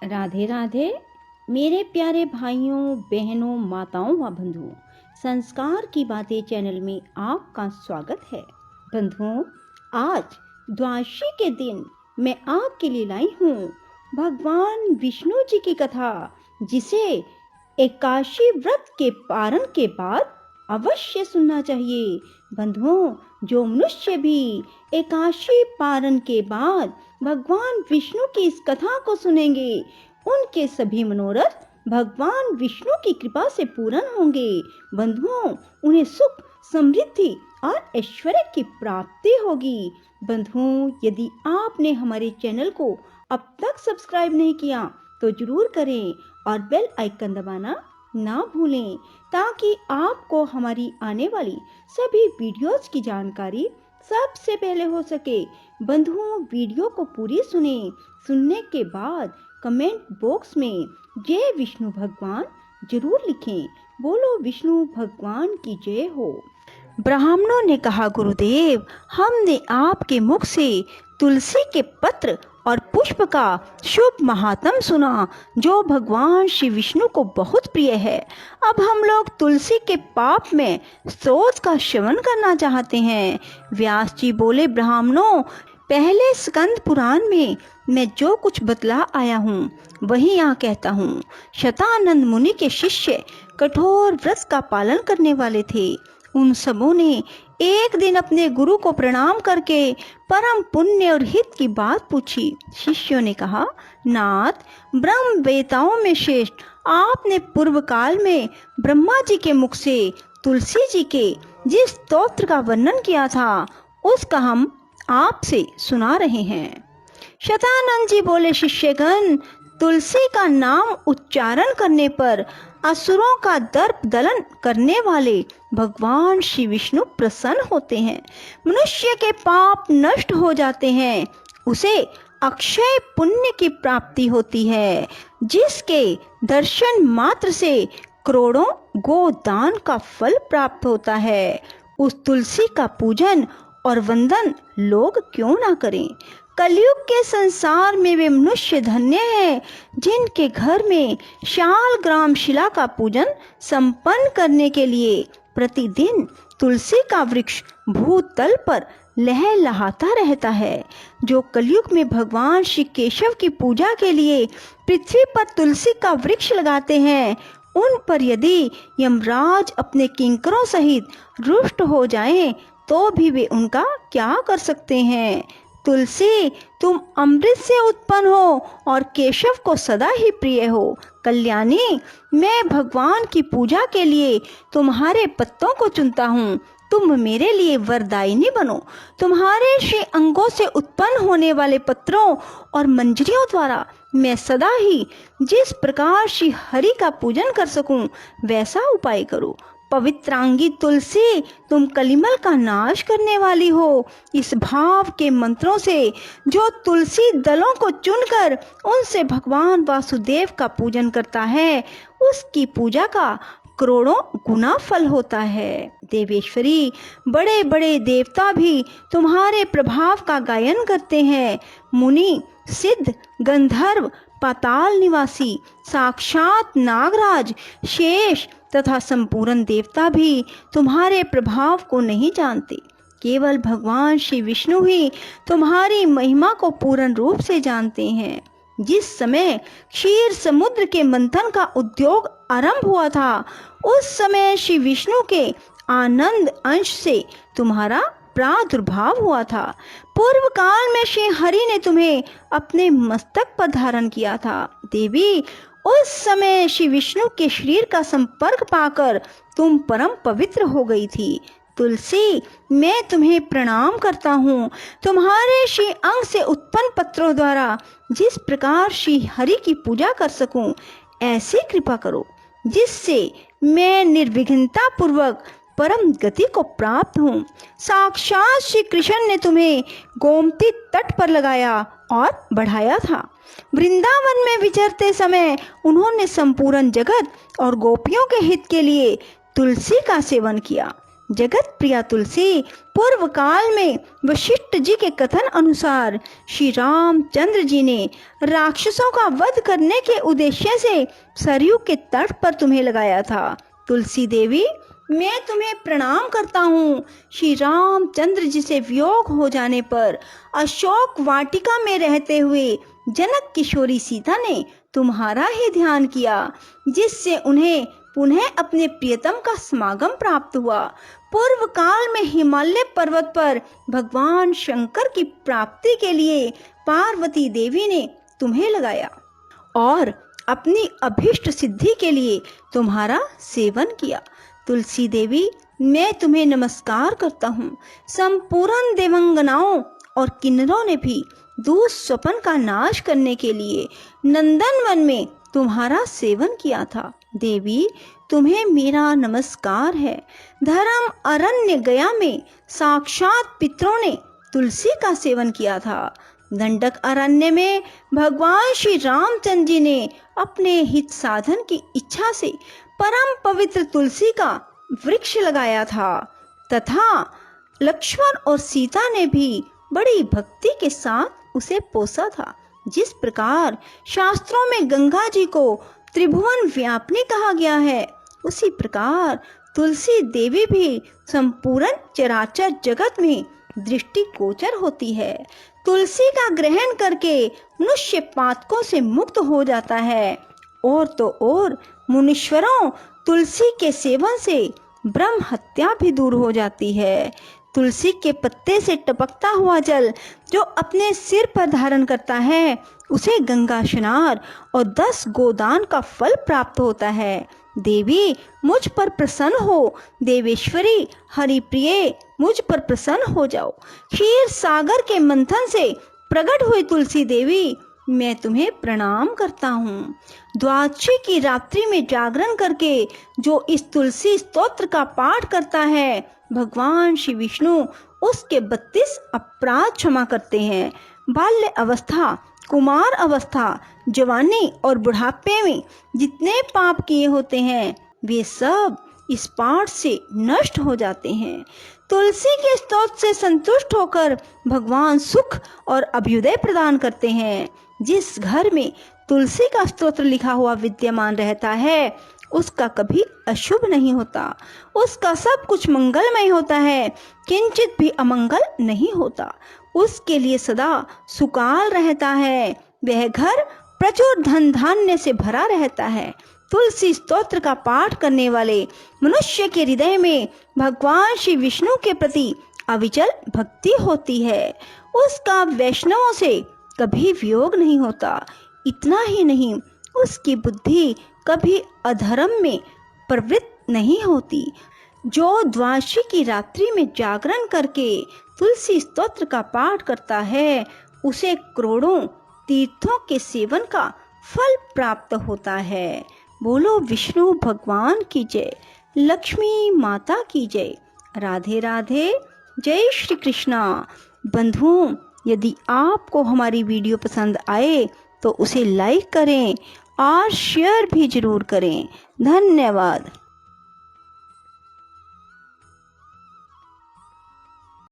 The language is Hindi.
राधे राधे मेरे प्यारे भाइयों बहनों माताओं व बंधुओं, संस्कार की बातें चैनल में आपका स्वागत है। बंधुओं, आज द्वादशी के दिन मैं आपके लिए लाई हूँ भगवान विष्णु जी की कथा, जिसे एकादशी व्रत के पारण के बाद अवश्य सुनना चाहिए। बंधुओं, जो मनुष्य भी एकादशी पारण के बाद भगवान विष्णु की इस कथा को सुनेंगे, उनके सभी मनोरथ भगवान विष्णु की कृपा से पूर्ण होंगे। बंधुओं, उन्हें सुख, समृद्धि और ऐश्वर्य की प्राप्ति होगी। बंधुओं, यदि आपने हमारे चैनल को अब तक सब्सक्राइब नहीं किया तो जरूर करें और बेल आइकन दबाना ना भूलें, ताकि आपको हमारी आने वाली सभी वीडियोस की जानकारी सबसे पहले हो सके। बंधुओं, वीडियो को पूरी सुनें। सुनने के बाद कमेंट बॉक्स में जय विष्णु भगवान जरूर लिखें। बोलो विष्णु भगवान की जय हो। ब्राह्मणों ने कहा, गुरुदेव, हमने आपके मुख से तुलसी के पत्र और पुष्प का शुभ महात्म सुना, जो भगवान श्री विष्णु को बहुत प्रिय है। अब हम लोग तुलसी के पाप में स्तोत्र का श्रवण करना चाहते हैं। व्यास जी बोले, ब्राह्मणों, पहले स्कंद पुराण में मैं जो कुछ बतला आया हूँ वही यहाँ कहता हूँ। शतानंद मुनि के शिष्य कठोर व्रत का पालन करने वाले थे। उन सबों ने एक दिन अपने गुरु को प्रणाम करके परम पुण्य और हित की बात पूछी। शिष्यों ने कहा, नाथ, ब्रह्म वेताओं में श्रेष्ठ आपने पूर्व काल में ब्रह्मा जी के मुख से तुलसी जी के जिस स्तोत्र का वर्णन किया था, उसका हम आपसे सुना रहे हैं। शतानंद जी बोले, शिष्यगण, तुलसी का नाम उच्चारण करने पर असुरों का दर्प दलन करने वाले भगवान श्री विष्णु प्रसन्न होते हैं। मनुष्य के पाप नष्ट हो जाते हैं, उसे अक्षय पुण्य की प्राप्ति होती है, जिसके दर्शन मात्र से करोड़ों गोदान का फल प्राप्त होता है। उस तुलसी का पूजन और वंदन लोग क्यों ना करें। कलयुग के संसार में वे मनुष्य धन्य हैं, जिनके घर में शाल ग्राम शिला का पूजन संपन्न करने के लिए प्रतिदिन तुलसी का वृक्ष भूतल पर लहलहाता रहता है। जो कलयुग में भगवान श्री केशव की पूजा के लिए पृथ्वी पर तुलसी का वृक्ष लगाते हैं, उन पर यदि यमराज अपने किंकरों सहित रुष्ट हो जाएं, तो भी वे उनका क्या कर सकते हैं। तुलसी, तुम अमृत से उत्पन्न हो और केशव को सदा ही प्रिय हो। कल्याणी, मैं भगवान की पूजा के लिए तुम्हारे पत्तों को चुनता हूँ, तुम मेरे लिए वरदायिनी बनो। तुम्हारे श्री अंगों से उत्पन्न होने वाले पत्रों और मंजरियों द्वारा मैं सदा ही जिस प्रकार श्री हरि का पूजन कर सकूं, वैसा उपाय करो। पवित्रांगी तुलसी, तुम कलिमल का नाश करने वाली हो। इस भाव के मंत्रों से जो तुलसी दलों को चुनकर उनसे भगवान वासुदेव का पूजन करता है, उसकी पूजा का करोड़ों गुना फल होता है। देवेश्वरी, बड़े बड़े देवता भी तुम्हारे प्रभाव का गायन करते हैं। मुनि, सिद्ध, गंधर्व, पाताल निवासी, साक्षात नागराज, शेष तथा संपूर्ण देवता भी तुम्हारे प्रभाव को नहीं जानते। केवल भगवान श्री विष्णु ही तुम्हारी महिमा को पूर्ण रूप से जानते हैं। जिस समय क्षीर समुद्र के मंथन का उद्योग आरंभ हुआ था, उस समय श्री विष्णु के आनंद अंश से तुम्हारा प्रादुर्भाव हुआ था। पूर्व काल में श्री हरि ने तुम्हें अपने मस्तक पर धारण किया था। देवी, उस समय श्री विष्णु के शरीर का संपर्क पाकर तुम परम पवित्र हो गई थी। तुलसी, मैं तुम्हें प्रणाम करता हूँ। तुम्हारे श्री अंग से उत्पन्न पत्रों द्वारा जिस प्रकार श्री हरि की पूजा कर सकूं, ऐसी कृपा करो, जिससे मैं निर्विघ्नता पूर्वक परम गति को प्राप्त हूँ। साक्षात श्री कृष्ण ने तुम्हें गोमती तट पर लगाया और बढ़ाया था। वृंदावन में विचरते समय उन्होंने संपूर्ण जगत और गोपियों के हित के लिए तुलसी का सेवन किया। जगत प्रिया तुलसी, पूर्व काल में वशिष्ठ जी के कथन अनुसार श्री रामचंद्र जी ने राक्षसों का वध करने के उद्देश्य से सरयू के तट पर तुम्हें लगाया था। तुलसी देवी, मैं तुम्हें प्रणाम करता हूँ। श्री रामचंद्र जी से वियोग हो जाने पर अशोक वाटिका में रहते हुए जनक किशोरी सीता ने तुम्हारा ही ध्यान किया, जिससे उन्हें पुनः अपने प्रियतम का समागम प्राप्त हुआ। पूर्व काल में हिमालय पर्वत पर भगवान शंकर की प्राप्ति के लिए पार्वती देवी ने तुम्हें लगाया और अपनी अभीष्ट सिद्धि के लिए तुम्हारा सेवन किया। तुलसी देवी, मैं तुम्हें नमस्कार करता हूँ। संपूर्ण देवंगनाओं और किन्नरों ने भी दुःस्वप्न का नाश करने के लिए नंदन वन में तुम्हारा सेवन किया था। देवी, तुम्हें मेरा नमस्कार है। धर्म अरण्य गया में साक्षात पितरों ने तुलसी का सेवन किया था। दंडक अरण्य में भगवान श्री रामचंद्र जी ने अपने हित साधन की इच्छा से परम पवित्र तुलसी का वृक्ष लगाया था तथा लक्ष्मण और सीता ने भी बड़ी भक्ति के साथ उसे पोसा था। जिस प्रकार शास्त्रों में गंगा जी को त्रिभुवन व्यापिनी कहा गया है, उसी प्रकार तुलसी देवी भी संपूर्ण चराचर जगत में दृष्टिगोचर होती है। तुलसी का ग्रहण करके मनुष्य पातकों से मुक्त हो जाता है। और तो और मुनीश्वरों, तुलसी के सेवन से ब्रह्म हत्या भी दूर हो जाती है। तुलसी के पत्ते से टपकता हुआ जल जो अपने सिर पर धारण करता है, उसे गंगा स्नान और 10 गोदान का फल प्राप्त होता है। देवी, मुझ पर प्रसन्न हो। देवेश्वरी, हरिप्रिय, मुझ पर प्रसन्न हो जाओ। क्षीर सागर के मंथन से प्रकट हुई तुलसी देवी, मैं तुम्हें प्रणाम करता हूँ। द्वादशी की रात्रि में जागरण करके जो इस तुलसी स्तोत्र का पाठ करता है, भगवान श्री विष्णु उसके 32 अपराध क्षमा करते हैं। बाल्य अवस्था, कुमार अवस्था, जवानी और बुढ़ापे में जितने पाप किए होते हैं, वे सब इस पाठ से नष्ट हो जाते हैं। तुलसी के स्तोत्र से संतुष्ट होकर भगवान सुख और अभ्युदय प्रदान करते हैं। जिस घर में तुलसी का स्तोत्र लिखा हुआ विद्यमान रहता है, उसका कभी अशुभ नहीं होता। उसका सब कुछ मंगलमय होता है, किंचित भी अमंगल नहीं होता। उसके लिए सदा सुकाल रहता है। वह घर प्रचुर धन धान्य से भरा रहता है। तुलसी स्तोत्र का पाठ करने वाले मनुष्य के हृदय में भगवान श्री विष्णु के प्रति अविचल भक्ति होती है। उसका वैष्णवों से कभी वियोग नहीं होता। इतना ही नहीं, उसकी बुद्धि कभी अधर्म में प्रवृत्त नहीं होती। जो द्वादशी की रात्रि में जागरण करके तुलसी स्तोत्र का पाठ करता है, उसे करोड़ों तीर्थों के सेवन का फल प्राप्त होता है। बोलो विष्णु भगवान की जय, लक्ष्मी माता की जय। राधे राधे, जय श्री कृष्णा। बंधुओं, यदि आपको हमारी वीडियो पसंद आए तो उसे लाइक करें और शेयर भी जरूर करें। धन्यवाद।